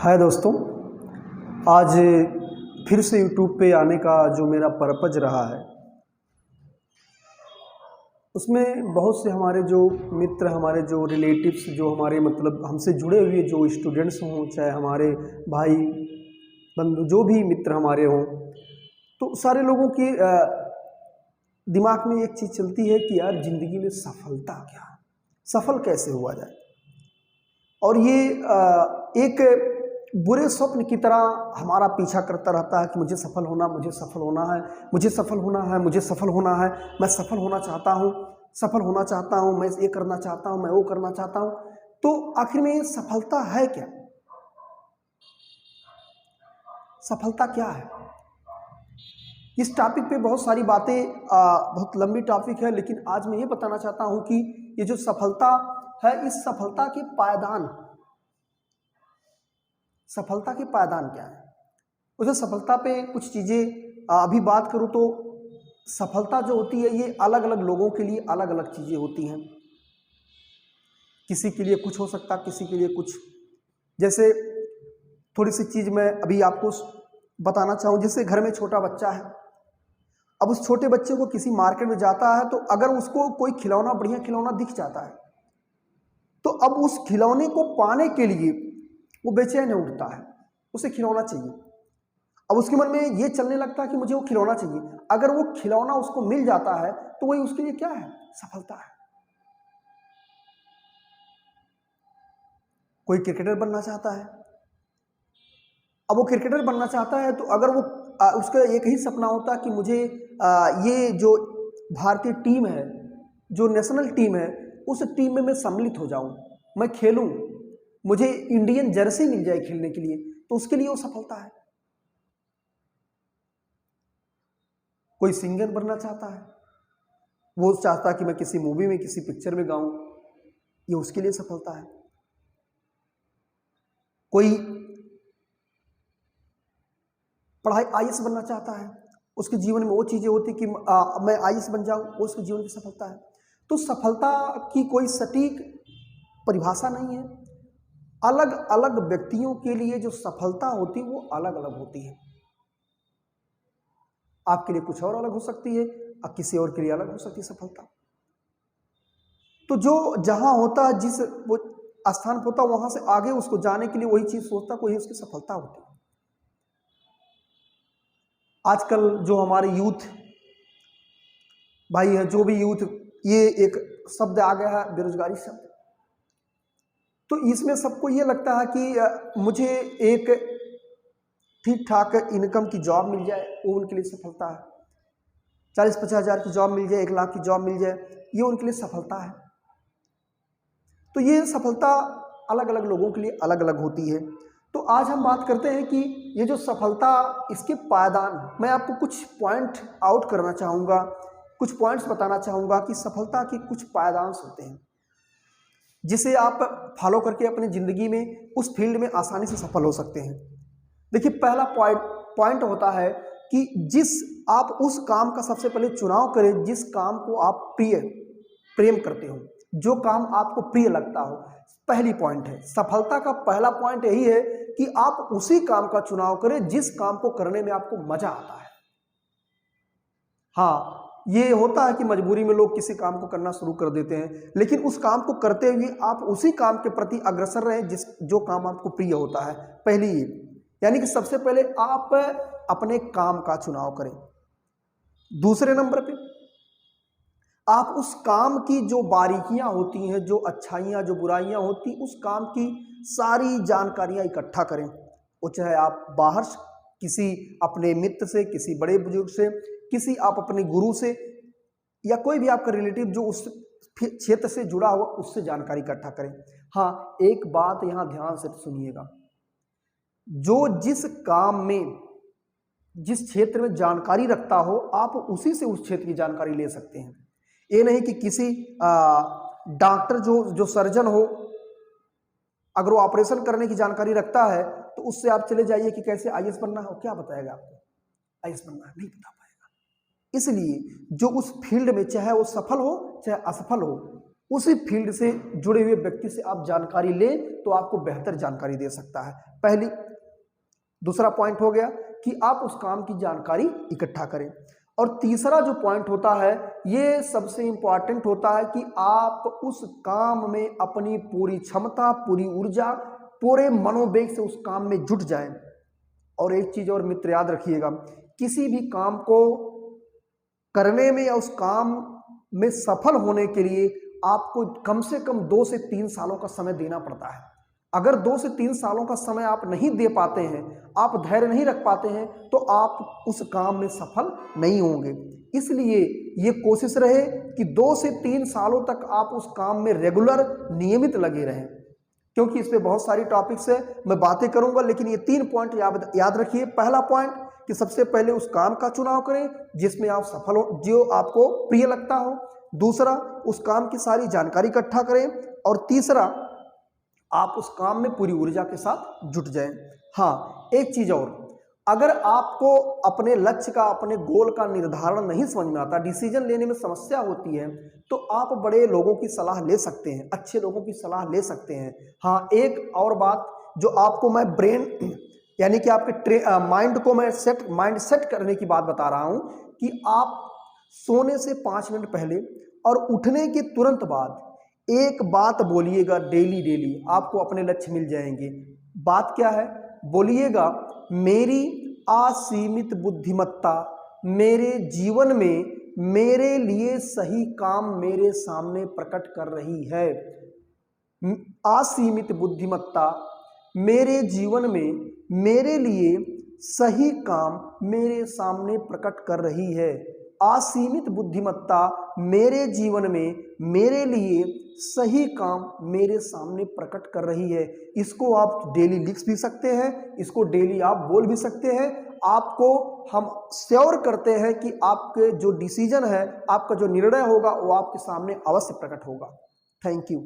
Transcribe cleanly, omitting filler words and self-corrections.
हाय दोस्तों, आज फिर से यूट्यूब पे आने का जो मेरा पर्पज़ रहा है उसमें बहुत से हमारे जो मित्र, हमारे जो रिलेटिव्स, जो हमारे मतलब हमसे जुड़े हुए जो स्टूडेंट्स हों, चाहे हमारे भाई बंधु जो भी मित्र हमारे हों, तो सारे लोगों की दिमाग में एक चीज़ चलती है कि यार ज़िंदगी में सफलता क्या है, सफल कैसे हुआ जाए। और ये एक बुरे स्वप्न की तरह हमारा पीछा करता रहता है कि मुझे सफल होना, मुझे सफल होना है, मुझे सफल होना है, मुझे सफल होना है, मैं सफल होना चाहता हूँ, सफल होना चाहता हूँ, मैं ये करना चाहता हूँ, मैं वो करना चाहता हूँ। तो आखिर में ये सफलता है क्या? सफलता क्या है? इस टॉपिक पे बहुत सारी बातें, बहुत लंबी टॉपिक है, लेकिन आज मैं ये बताना चाहता हूँ कि ये जो सफलता है, इस सफलता के पायदान, सफलता के पायदान क्या है? उसे सफलता पे कुछ चीज़ें अभी बात करूँ तो सफलता जो होती है ये अलग अलग लोगों के लिए अलग अलग चीज़ें होती हैं। किसी के लिए कुछ हो सकता, किसी के लिए कुछ। जैसे थोड़ी सी चीज़ मैं अभी आपको बताना चाहूँ, जैसे घर में छोटा बच्चा है, अब उस छोटे बच्चे को किसी मार्केट में जाता है तो अगर उसको कोई खिलौना, बढ़िया खिलौना दिख जाता है तो अब उस खिलौने को पाने के लिए वो बेचैन उठता है, उसे खिलौना चाहिए। अब उसके मन में ये चलने लगता है कि मुझे वो खिलौना चाहिए। अगर वो खिलौना उसको मिल जाता है तो वही उसके लिए क्या है? सफलता है। कोई क्रिकेटर बनना चाहता है, अब वो क्रिकेटर बनना चाहता है तो अगर वो उसका एक ही सपना होता है कि मुझे ये जो भारतीय टीम है, जो नेशनल टीम है, उस टीम में मैं सम्मिलित हो जाऊं, मैं खेलूं, मुझे इंडियन जर्सी मिल जाए खेलने के लिए, तो उसके लिए वो सफलता है। कोई सिंगर बनना चाहता है, वो चाहता है कि मैं किसी मूवी में, किसी पिक्चर में गाऊं, ये उसके लिए सफलता है। कोई पढ़ाई आईएएस बनना चाहता है, उसके जीवन में वो चीज़ें होती कि मैं आईएएस बन जाऊं, वो उसके जीवन की सफलता है। तो सफलता की कोई सटीक परिभाषा नहीं है। अलग अलग व्यक्तियों के लिए जो सफलता होती है वो अलग अलग होती है। आपके लिए कुछ और अलग हो सकती है और किसी और के लिए अलग हो सकती है सफलता। तो जो जहां होता है, जिस वो स्थान पर होता है, वहां से आगे उसको जाने के लिए वही चीज सोचता, कोई उसकी सफलता होती है। आजकल जो हमारे यूथ भाई है, जो भी यूथ, ये एक शब्द आ गया है बेरोजगारी शब्द। तो इसमें सबको ये लगता है कि मुझे एक ठीक ठाक इनकम की जॉब मिल जाए, वो उनके लिए सफलता है। 40-50 हज़ार की जॉब मिल जाए, 1 लाख की जॉब मिल जाए, ये उनके लिए सफलता है। तो ये सफलता अलग अलग लोगों के लिए अलग अलग होती है। तो आज हम बात करते हैं कि ये जो सफलता, इसके पायदान, मैं आपको कुछ पॉइंट आउट करना चाहूँगा, कुछ पॉइंट्स बताना चाहूँगा कि सफलता के कुछ पायदान होते हैं जिसे आप फॉलो करके अपनी ज़िंदगी में उस फील्ड में आसानी से सफल हो सकते हैं। देखिए, पहला पॉइंट होता है कि जिस आप उस काम का सबसे पहले चुनाव करें जिस काम को आप प्रेम करते हो, जो काम आपको प्रिय लगता हो। पहली पॉइंट है, सफलता का पहला पॉइंट यही है कि आप उसी काम का चुनाव करें जिस काम को करने में आपको मजा आता है। हाँ, ये होता है कि मजबूरी में लोग किसी काम को करना शुरू कर देते हैं, लेकिन उस काम को करते हुए आप उसी काम के प्रति अग्रसर रहें जो काम आपको प्रिय होता है। पहली ये, यानी कि सबसे पहले आप अपने काम का चुनाव करें। दूसरे नंबर पे, आप उस काम की जो बारीकियां होती हैं, जो अच्छाइयां, जो बुराइयां होती, उस काम की सारी जानकारियां इकट्ठा करें। वो चाहे आप बाहर किसी अपने मित्र से, किसी बड़े बुजुर्ग से, किसी आप अपने गुरु से, या कोई भी आपका रिलेटिव जो उस क्षेत्र से जुड़ा हुआ, उससे जानकारी इकट्ठा करें। हाँ, एक बात यहां ध्यान से सुनिएगा, जो जिस काम में, जिस क्षेत्र में जानकारी रखता हो, आप उसी से उस क्षेत्र की जानकारी ले सकते हैं। ये नहीं कि किसी डॉक्टर जो सर्जन हो, अगर वो ऑपरेशन करने की जानकारी रखता है तो उससे आप चले जाइए कि कैसे आईएएस बनना हो, क्या बताएगा आपको? आईएएस बनना नहीं बता पाएगा। इसलिए जो उस फील्ड में, चाहे वो सफल हो चाहे असफल हो, उसी फील्ड से जुड़े हुए व्यक्ति से आप जानकारी लें तो आपको बेहतर जानकारी दे सकता है। पहली दूसरा पॉइंट हो गया कि आप उस काम की जानकारी इकट्ठा करें। और तीसरा जो पॉइंट होता है, ये सबसे इंपॉर्टेंट होता है कि आप उस काम में अपनी पूरी क्षमता, पूरी ऊर्जा, पूरे मनोवेग से उस काम में जुट जाएं। और एक चीज और मित्र याद रखिएगा, किसी भी काम को करने में या उस काम में सफल होने के लिए आपको कम से कम 2 से 3 सालों का समय देना पड़ता है। अगर 2 से 3 सालों का समय आप नहीं दे पाते हैं, आप धैर्य नहीं रख पाते हैं, तो आप उस काम में सफल नहीं होंगे। इसलिए ये कोशिश रहे कि 2 से 3 सालों तक आप उस काम में रेगुलर नियमित लगे रहें। क्योंकि इस पे बहुत सारी टॉपिक्स है, मैं बातें करूंगा, लेकिन ये 3 पॉइंट याद रखिए। पहला पॉइंट कि सबसे पहले उस काम का चुनाव करें जिसमें आप सफल हो, जो आपको प्रिय लगता हो। दूसरा, उस काम की सारी जानकारी इकट्ठा करें। और तीसरा, आप उस काम में पूरी ऊर्जा के साथ जुट जाएं। हाँ, एक चीज और, अगर आपको अपने लक्ष्य का, अपने गोल का निर्धारण नहीं समझ में आता, डिसीजन लेने में समस्या होती है, तो आप बड़े लोगों की सलाह ले सकते हैं, अच्छे लोगों की सलाह ले सकते हैं। हाँ, एक और बात जो आपको मैं ब्रेन यानी कि आपके माइंड को मैं माइंड सेट करने की बात बता रहा हूं कि आप सोने से 5 मिनट पहले और उठने के तुरंत बाद एक बात बोलिएगा डेली, आपको अपने लक्ष्य मिल जाएंगे। बात क्या है? बोलिएगा, मेरी असीमित बुद्धिमत्ता मेरे जीवन में मेरे लिए सही काम मेरे सामने प्रकट कर रही है। असीमित बुद्धिमत्ता मेरे जीवन में मेरे लिए सही काम मेरे सामने प्रकट कर रही है। असीमित बुद्धिमत्ता मेरे जीवन में मेरे लिए सही काम मेरे सामने प्रकट कर रही है। इसको आप डेली लिख भी सकते हैं, इसको डेली आप बोल भी सकते हैं। आपको हम श्योर करते हैं कि आपके जो डिसीजन है, आपका जो निर्णय होगा, वो आपके सामने अवश्य प्रकट होगा। Thank you.